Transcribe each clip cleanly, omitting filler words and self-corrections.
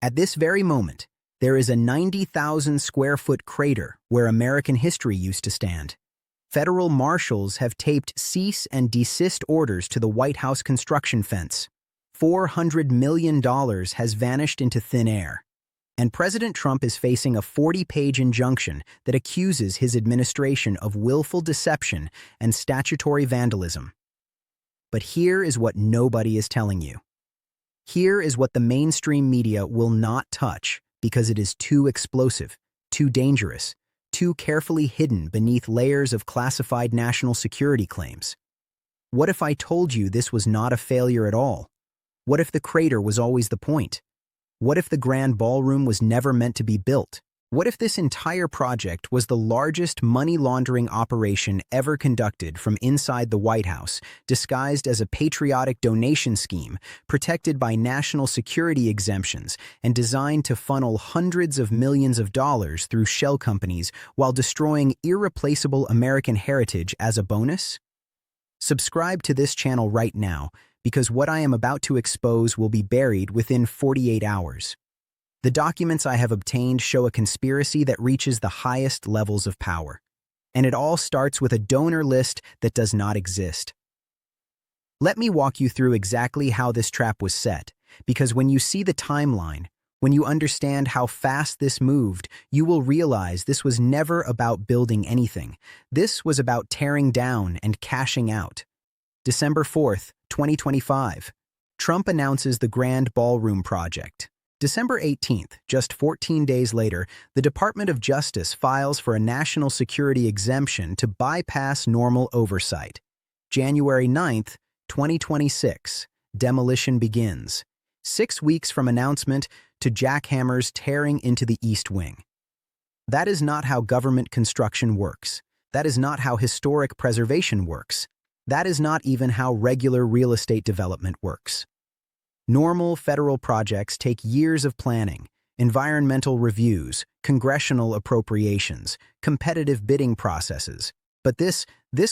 At this very moment, there is a 90,000 square foot crater where American history used to stand. Federal marshals have taped cease and desist orders to the White House construction fence. $400 million has vanished into thin air. And President Trump is facing a 40-page injunction that accuses his administration of willful deception and statutory vandalism. But here is what nobody is telling you. Here is what the mainstream media will not touch because it is too explosive, too dangerous, too carefully hidden beneath layers of classified national security claims. What if I told you this was not a failure at all? What if the crater was always the point? What if the Grand Ballroom was never meant to be built? What if this entire project was the largest money laundering operation ever conducted from inside the White House, disguised as a patriotic donation scheme, protected by national security exemptions, and designed to funnel hundreds of millions of dollars through shell companies while destroying irreplaceable American heritage as a bonus? Subscribe to this channel right now, because what I am about to expose will be buried within 48 hours. The documents I have obtained show a conspiracy that reaches the highest levels of power. And it all starts with a donor list that does not exist. Let me walk you through exactly how this trap was set, because when you see the timeline, when you understand how fast this moved, you will realize this was never about building anything. This was about tearing down and cashing out. December 4th, 2025. Trump announces the Grand Ballroom project. December 18th, just 14 days later, the Department of Justice files for a national security exemption to bypass normal oversight. January 9th, 2026. Demolition begins. 6 weeks from announcement to jackhammers tearing into the East Wing. That is not how government construction works. That is not how historic preservation works. That is not even how regular real estate development works. Normal federal projects take years of planning, environmental reviews, congressional appropriations, competitive bidding processes. But this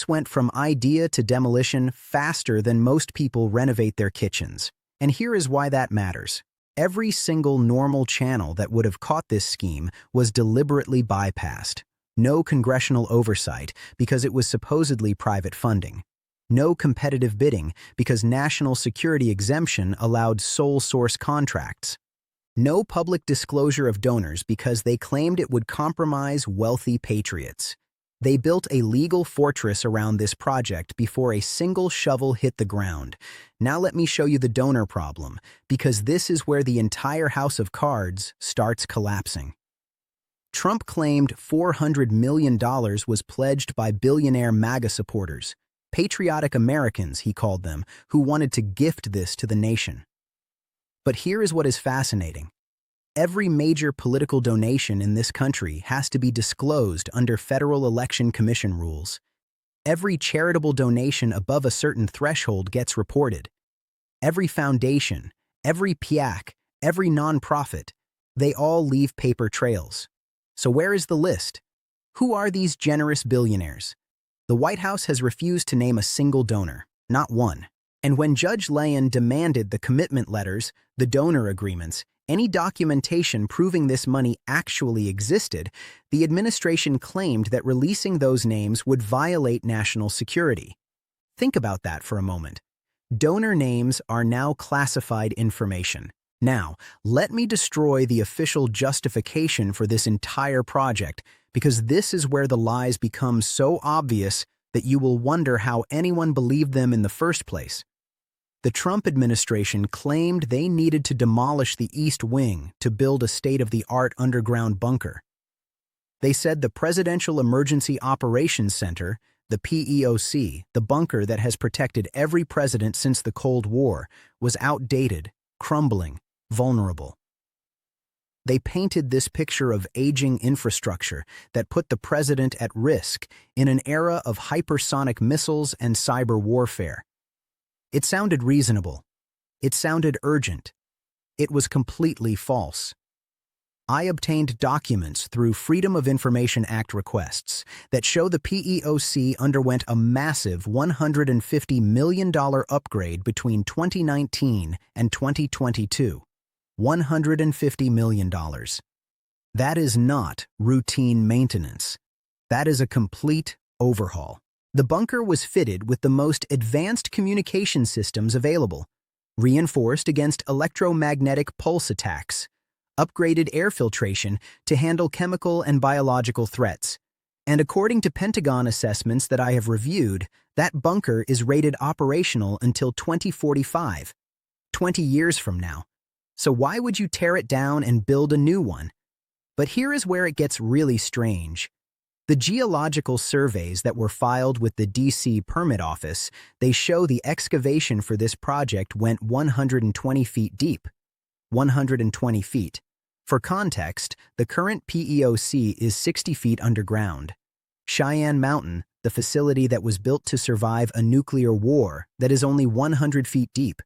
went from idea to demolition faster than most people renovate their kitchens. And here is why that matters. Every single normal channel that would have caught this scheme was deliberately bypassed. No congressional oversight because it was supposedly private funding. No competitive bidding because national security exemption allowed sole source contracts. No public disclosure of donors because they claimed it would compromise wealthy patriots. They built a legal fortress around this project before a single shovel hit the ground. Now let me show you the donor problem, because this is where the entire house of cards starts collapsing. Trump claimed $400 million was pledged by billionaire MAGA supporters. Patriotic Americans, he called them, who wanted to gift this to the nation. But here is what is fascinating. Every major political donation in this country has to be disclosed under Federal Election Commission rules. Every charitable donation above a certain threshold gets reported. Every foundation, every PIAC, every nonprofit, they all leave paper trails. So where is the list? Who are these generous billionaires? The White House has refused to name a single donor, not one. And when Judge Lane demanded the commitment letters, the donor agreements, any documentation proving this money actually existed, the administration claimed that releasing those names would violate national security. Think about that for a moment. Donor names are now classified information. Now, let me destroy the official justification for this entire project, because this is where the lies become so obvious that you will wonder how anyone believed them in the first place. The Trump administration claimed they needed to demolish the East Wing to build a state-of-the-art underground bunker. They said the Presidential Emergency Operations Center, the PEOC, the bunker that has protected every president since the Cold War, was outdated, crumbling, vulnerable. They painted this picture of aging infrastructure that put the president at risk in an era of hypersonic missiles and cyber warfare. It sounded reasonable. It sounded urgent. It was completely false. I obtained documents through Freedom of Information Act requests that show the PEOC underwent a massive $150 million upgrade between 2019 and 2022. $150 million. That is not routine maintenance. That is a complete overhaul. The bunker was fitted with the most advanced communication systems available, reinforced against electromagnetic pulse attacks, upgraded air filtration to handle chemical and biological threats. And according to Pentagon assessments that I have reviewed, that bunker is rated operational until 2045, 20 years from now. So why would you tear it down and build a new one? But here is where it gets really strange. The geological surveys that were filed with the DC Permit Office, they show the excavation for this project went 120 feet deep. 120 feet. For context, the current PEOC is 60 feet underground. Cheyenne Mountain, the facility that was built to survive a nuclear war, that is only 100 feet deep.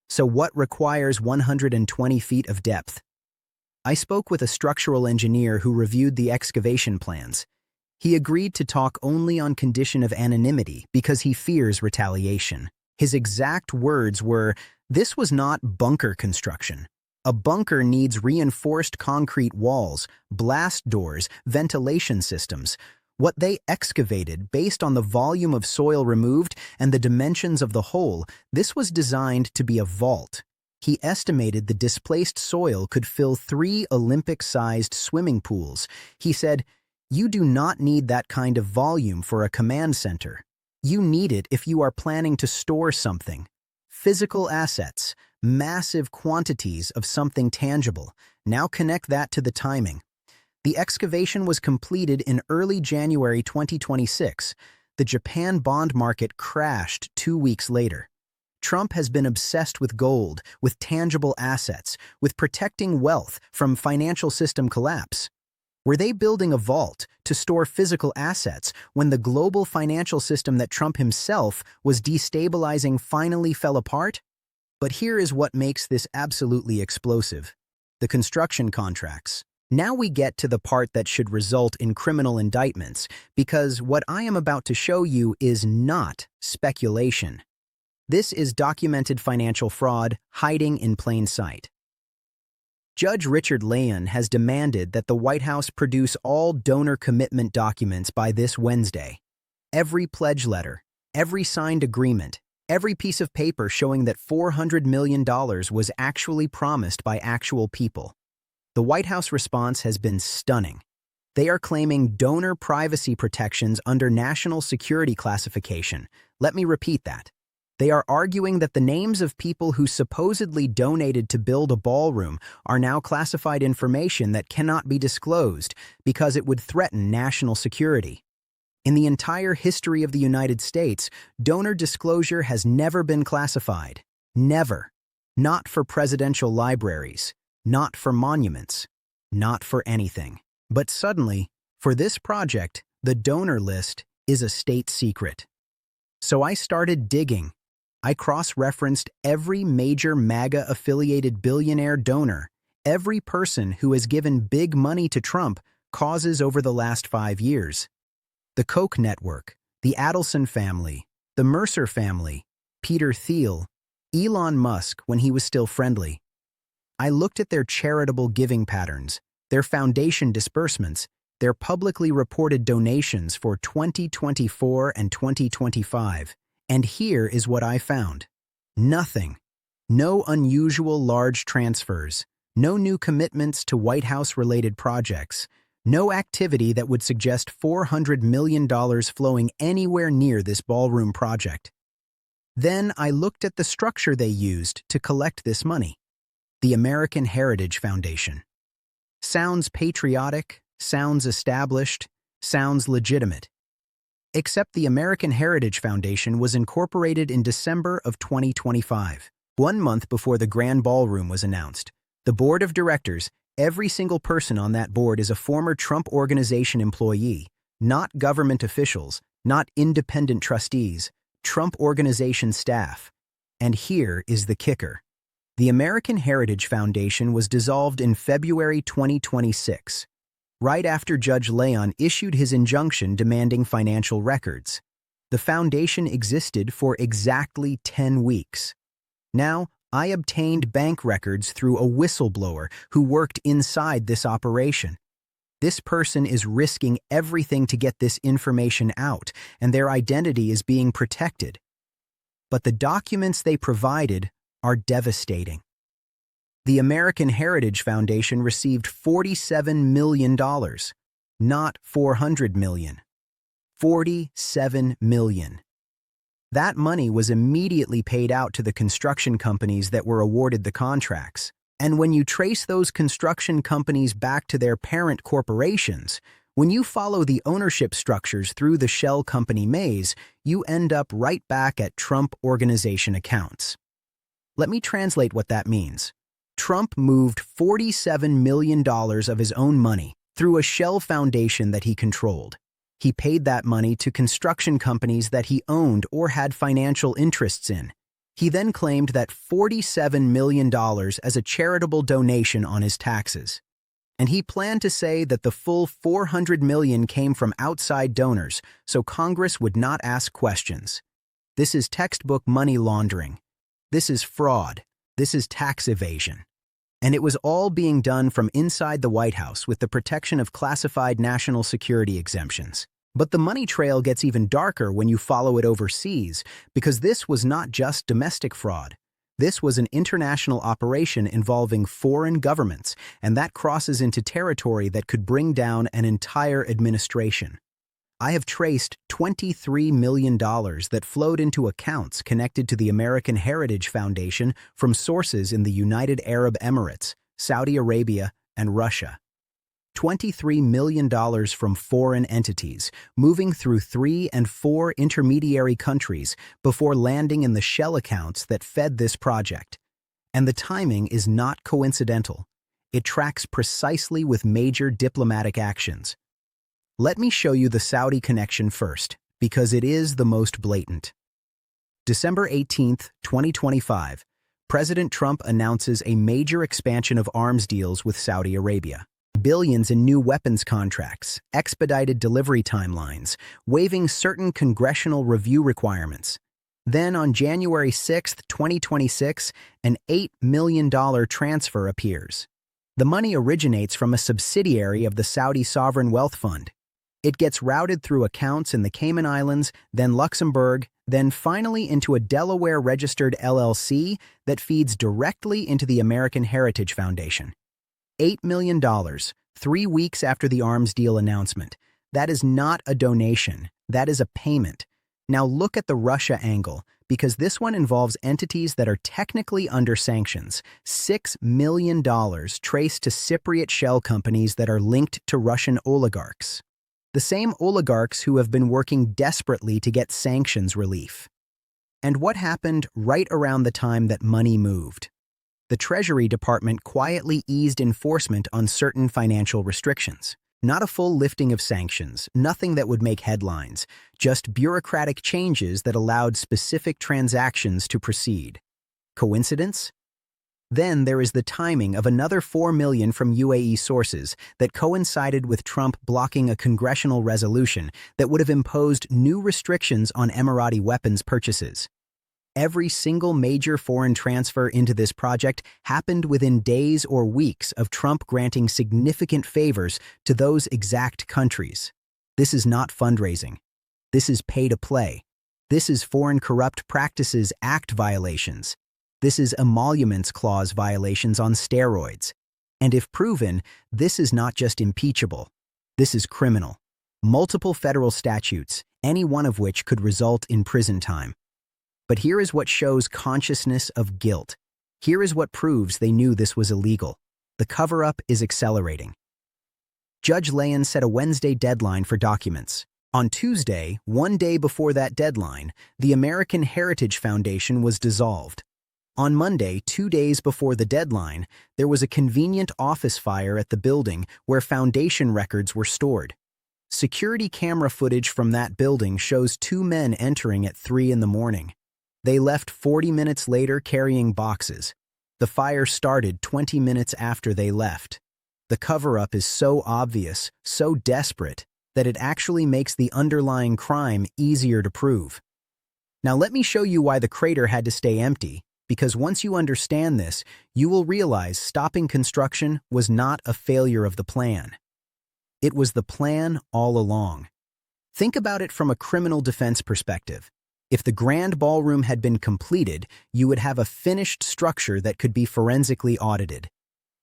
So what requires 120 feet of depth? I spoke with a structural engineer who reviewed the excavation plans. He agreed to talk only on condition of anonymity because he fears retaliation. His exact words were, "This was not bunker construction. A bunker needs reinforced concrete walls, blast doors, ventilation systems. What they excavated, based on the volume of soil removed and the dimensions of the hole, this was designed to be a vault." He estimated the displaced soil could fill 3 Olympic-sized swimming pools. He said, "You do not need that kind of volume for a command center. You need it if you are planning to store something. Physical assets, massive quantities of something tangible. Now connect that to the timing." The excavation was completed in early January 2026. The Japan bond market crashed 2 weeks later. Trump has been obsessed with gold, with tangible assets, with protecting wealth from financial system collapse. Were they building a vault to store physical assets when the global financial system that Trump himself was destabilizing finally fell apart? But here is what makes this absolutely explosive: the construction contracts. Now we get to the part that should result in criminal indictments, because what I am about to show you is not speculation. This is documented financial fraud hiding in plain sight. Judge Richard Leon has demanded that the White House produce all donor commitment documents by this Wednesday. Every pledge letter, every signed agreement, every piece of paper showing that $400 million was actually promised by actual people. The White House response has been stunning. They are claiming donor privacy protections under national security classification. Let me repeat that. They are arguing that the names of people who supposedly donated to build a ballroom are now classified information that cannot be disclosed because it would threaten national security. In the entire history of the United States, donor disclosure has never been classified. Never. Not for presidential libraries, not for monuments, not for anything. But suddenly, for this project, the donor list is a state secret. So I started digging. I cross-referenced every major MAGA-affiliated billionaire donor, every person who has given big money to Trump causes over the last 5 years. The Koch network, the Adelson family, the Mercer family, Peter Thiel, Elon Musk when he was still friendly. I looked at their charitable giving patterns, their foundation disbursements, their publicly reported donations for 2024 and 2025. And here is what I found. Nothing. No unusual large transfers. No new commitments to White House-related projects. No activity that would suggest $400 million flowing anywhere near this ballroom project. Then I looked at the structure they used to collect this money. The American Heritage Foundation. Sounds patriotic, sounds established, sounds legitimate. Except the American Heritage Foundation was incorporated in December of 2025, 1 month before the Grand Ballroom was announced. The board of directors, every single person on that board is a former Trump Organization employee, not government officials, not independent trustees, Trump Organization staff. And here is the kicker. The American Heritage Foundation was dissolved in February 2026. Right after Judge Leon issued his injunction demanding financial records. The foundation existed for exactly 10 weeks. Now, I obtained bank records through a whistleblower who worked inside this operation. This person is risking everything to get this information out, and their identity is being protected. But the documents they provided are devastating. The American Heritage Foundation received $47 million, not $400 million. $47 million. That money was immediately paid out to the construction companies that were awarded the contracts. And when you trace those construction companies back to their parent corporations, when you follow the ownership structures through the shell company maze, you end up right back at Trump Organization accounts. Let me translate what that means. Trump moved $47 million of his own money through a shell foundation that he controlled. He paid that money to construction companies that he owned or had financial interests in. He then claimed that $47 million as a charitable donation on his taxes. And he planned to say that the full $400 million came from outside donors, so Congress would not ask questions. This is textbook money laundering. This is fraud. This is tax evasion. And it was all being done from inside the White House with the protection of classified national security exemptions. But the money trail gets even darker when you follow it overseas, because this was not just domestic fraud. This was an international operation involving foreign governments, and that crosses into territory that could bring down an entire administration. I have traced $23 million that flowed into accounts connected to the American Heritage Foundation from sources in the United Arab Emirates, Saudi Arabia, and Russia. $23 million from foreign entities, moving through 3 and 4 intermediary countries before landing in the shell accounts that fed this project. And the timing is not coincidental. It tracks precisely with major diplomatic actions. Let me show you the Saudi connection first, because it is the most blatant. December 18, 2025, President Trump announces a major expansion of arms deals with Saudi Arabia. Billions in new weapons contracts, expedited delivery timelines, waiving certain congressional review requirements. Then on January 6, 2026, an $8 million transfer appears. The money originates from a subsidiary of the Saudi Sovereign Wealth Fund. It gets routed through accounts in the Cayman Islands, then Luxembourg, then finally into a Delaware-registered LLC that feeds directly into the American Heritage Foundation. $8 million, 3 weeks after the arms deal announcement. That is not a donation. That is a payment. Now look at the Russia angle, because this one involves entities that are technically under sanctions. $6 million traced to Cypriot shell companies that are linked to Russian oligarchs. The same oligarchs who have been working desperately to get sanctions relief. And what happened right around the time that money moved? The Treasury Department quietly eased enforcement on certain financial restrictions. Not a full lifting of sanctions, nothing that would make headlines, just bureaucratic changes that allowed specific transactions to proceed. Coincidence? Then there is the timing of another $4 million from UAE sources that coincided with Trump blocking a congressional resolution that would have imposed new restrictions on Emirati weapons purchases. Every single major foreign transfer into this project happened within days or weeks of Trump granting significant favors to those exact countries. This is not fundraising. This is pay-to-play. This is Foreign Corrupt Practices Act violations. This is Emoluments Clause violations on steroids. And if proven, this is not just impeachable. This is criminal. Multiple federal statutes, any one of which could result in prison time. But here is what shows consciousness of guilt. Here is what proves they knew this was illegal. The cover-up is accelerating. Judge Leyen set a Wednesday deadline for documents. On Tuesday, one day before that deadline, the American Heritage Foundation was dissolved. On Monday, 2 days before the deadline, there was a convenient office fire at the building where foundation records were stored. Security camera footage from that building shows 2 men entering at 3 in the morning. They left 40 minutes later carrying boxes. The fire started 20 minutes after they left. The cover-up is so obvious, so desperate, that it actually makes the underlying crime easier to prove. Now let me show you why the crater had to stay empty, because once you understand this, you will realize stopping construction was not a failure of the plan. It was the plan all along. Think about it from a criminal defense perspective. If the grand ballroom had been completed, you would have a finished structure that could be forensically audited.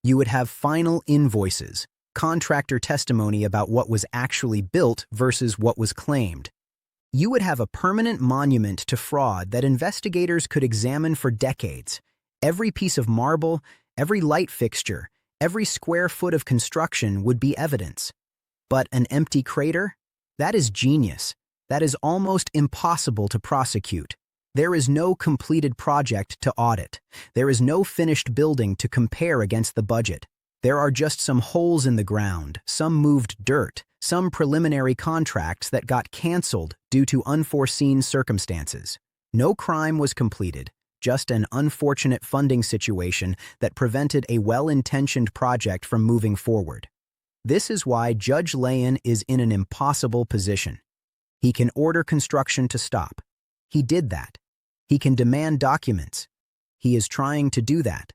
You would have final invoices, contractor testimony about what was actually built versus what was claimed. You would have a permanent monument to fraud that investigators could examine for decades. Every piece of marble, every light fixture, every square foot of construction would be evidence. But an empty crater? That is genius. That is almost impossible to prosecute. There is no completed project to audit. There is no finished building to compare against the budget. There are just some holes in the ground, some moved dirt, some preliminary contracts that got canceled due to unforeseen circumstances. No crime was completed, just an unfortunate funding situation that prevented a well-intentioned project from moving forward. This is why Judge Leyen is in an impossible position. He can order construction to stop. He did that. He can demand documents. He is trying to do that.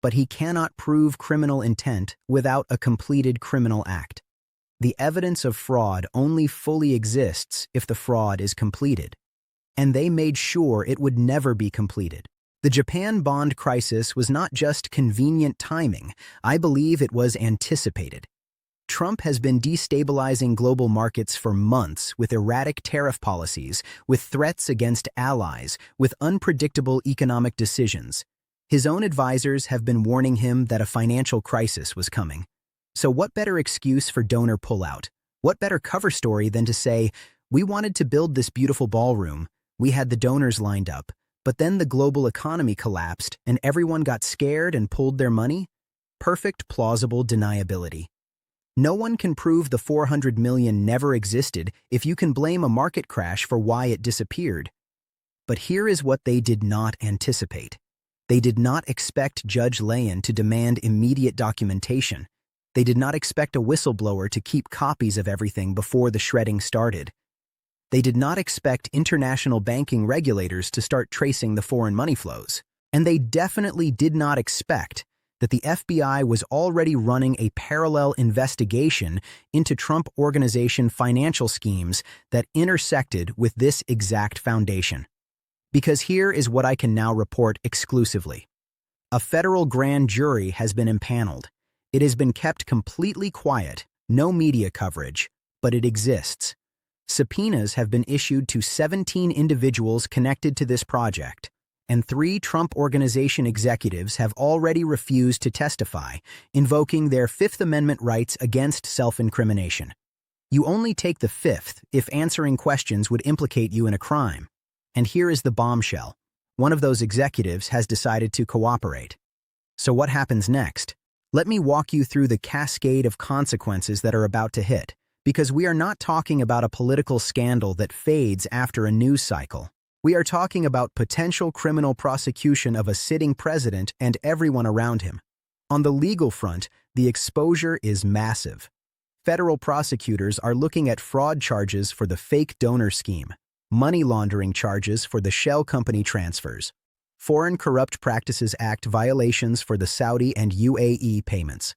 But he cannot prove criminal intent without a completed criminal act. The evidence of fraud only fully exists if the fraud is completed. And they made sure it would never be completed. The Japan bond crisis was not just convenient timing. I believe it was anticipated. Trump has been destabilizing global markets for months with erratic tariff policies, with threats against allies, with unpredictable economic decisions. His own advisors have been warning him that a financial crisis was coming. So what better excuse for donor pullout? What better cover story than to say, we wanted to build this beautiful ballroom, we had the donors lined up, but then the global economy collapsed and everyone got scared and pulled their money? Perfect plausible deniability. No one can prove the $400 million never existed if you can blame a market crash for why it disappeared. But here is what they did not anticipate. They did not expect Judge Leyen to demand immediate documentation. They did not expect a whistleblower to keep copies of everything before the shredding started. They did not expect international banking regulators to start tracing the foreign money flows. And they definitely did not expect that the FBI was already running a parallel investigation into Trump Organization financial schemes that intersected with this exact foundation. Because here is what I can now report exclusively. A federal grand jury has been impaneled. It has been kept completely quiet, no media coverage, but it exists. Subpoenas have been issued to 17 individuals connected to this project, and 3 Trump Organization executives have already refused to testify, invoking their Fifth Amendment rights against self-incrimination. You only take the fifth if answering questions would implicate you in a crime. And here is the bombshell. One of those executives has decided to cooperate. So what happens next? Let me walk you through the cascade of consequences that are about to hit, because we are not talking about a political scandal that fades after a news cycle. We are talking about potential criminal prosecution of a sitting president and everyone around him. On the legal front, the exposure is massive. Federal prosecutors are looking at fraud charges for the fake donor scheme, money laundering charges for the shell company transfers, Foreign Corrupt Practices Act violations for the Saudi and UAE payments,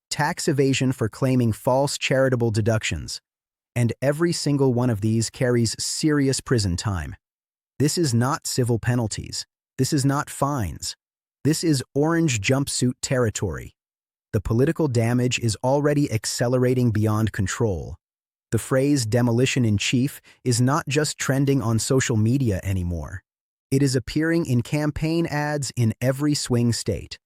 tax evasion for claiming false charitable deductions, and every single one of these carries serious prison time. This is not civil penalties. This is not fines. This is orange jumpsuit territory. The political damage is already accelerating beyond control. The phrase demolition in chief is not just trending on social media anymore. It is appearing in campaign ads in every swing state.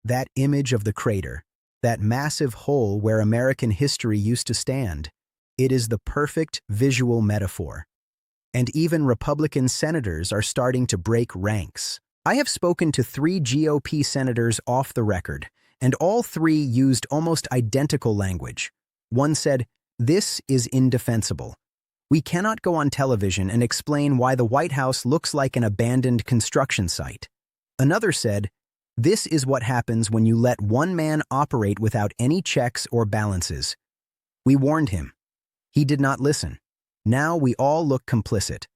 That image of the crater, that massive hole where American history used to stand, it is the perfect visual metaphor. And even Republican senators are starting to break ranks. I have spoken to 3 GOP senators off the record, and all 3 used almost identical language. One said, "This is indefensible. We cannot go on television and explain why the White House looks like an abandoned construction site." Another said, "This is what happens when you let one man operate without any checks or balances. We warned him. He did not listen. Now we all look complicit."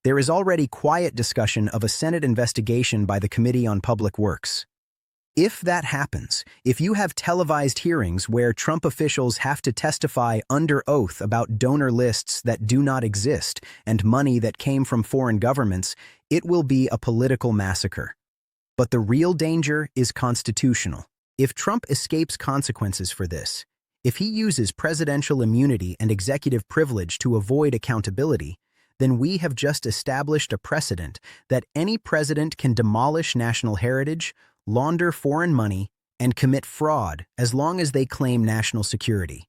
There is already quiet discussion of a Senate investigation by the Committee on Public Works. If that happens, if you have televised hearings where Trump officials have to testify under oath about donor lists that do not exist and money that came from foreign governments, it will be a political massacre. But the real danger is constitutional. If Trump escapes consequences for this, if he uses presidential immunity and executive privilege to avoid accountability, then we have just established a precedent that any president can demolish national heritage, launder foreign money, and commit fraud as long as they claim national security.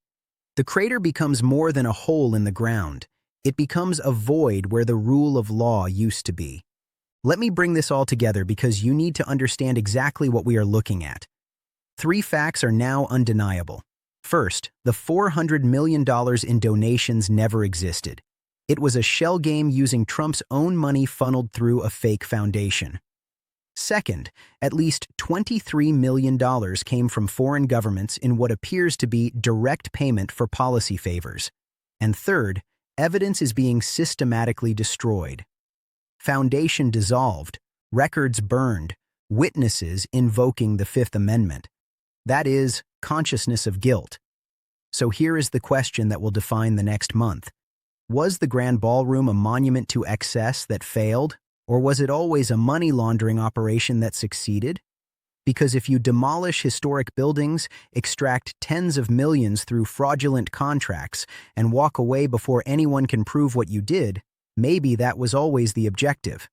The crater becomes more than a hole in the ground. It becomes a void where the rule of law used to be. Let me bring this all together because you need to understand exactly what we are looking at. 3 facts are now undeniable. First, the $400 million in donations never existed. It was a shell game using Trump's own money funneled through a fake foundation. Second, at least $23 million came from foreign governments in what appears to be direct payment for policy favors. And third, evidence is being systematically destroyed. Foundation dissolved, records burned, witnesses invoking the Fifth Amendment. That is, consciousness of guilt. So here is the question that will define the next month. Was the Grand Ballroom a monument to excess that failed, or was it always a money laundering operation that succeeded? Because if you demolish historic buildings, extract tens of millions through fraudulent contracts, and walk away before anyone can prove what you did, maybe that was always the objective.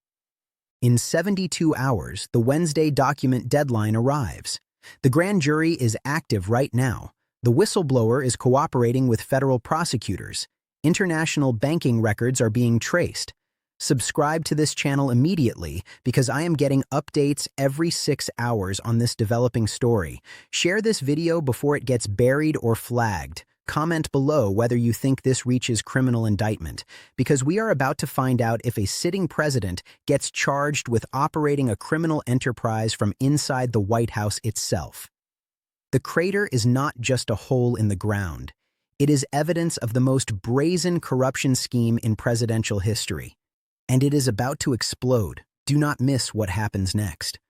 In 72 hours, the Wednesday document deadline arrives. The grand jury is active right now. The whistleblower is cooperating with federal prosecutors. International banking records are being traced. Subscribe to this channel immediately because I am getting updates every 6 hours on this developing story. Share this video before it gets buried or flagged. Comment below whether you think this reaches criminal indictment, because we are about to find out if a sitting president gets charged with operating a criminal enterprise from inside the White House itself. The crater is not just a hole in the ground. It is evidence of the most brazen corruption scheme in presidential history. And it is about to explode. Do not miss what happens next.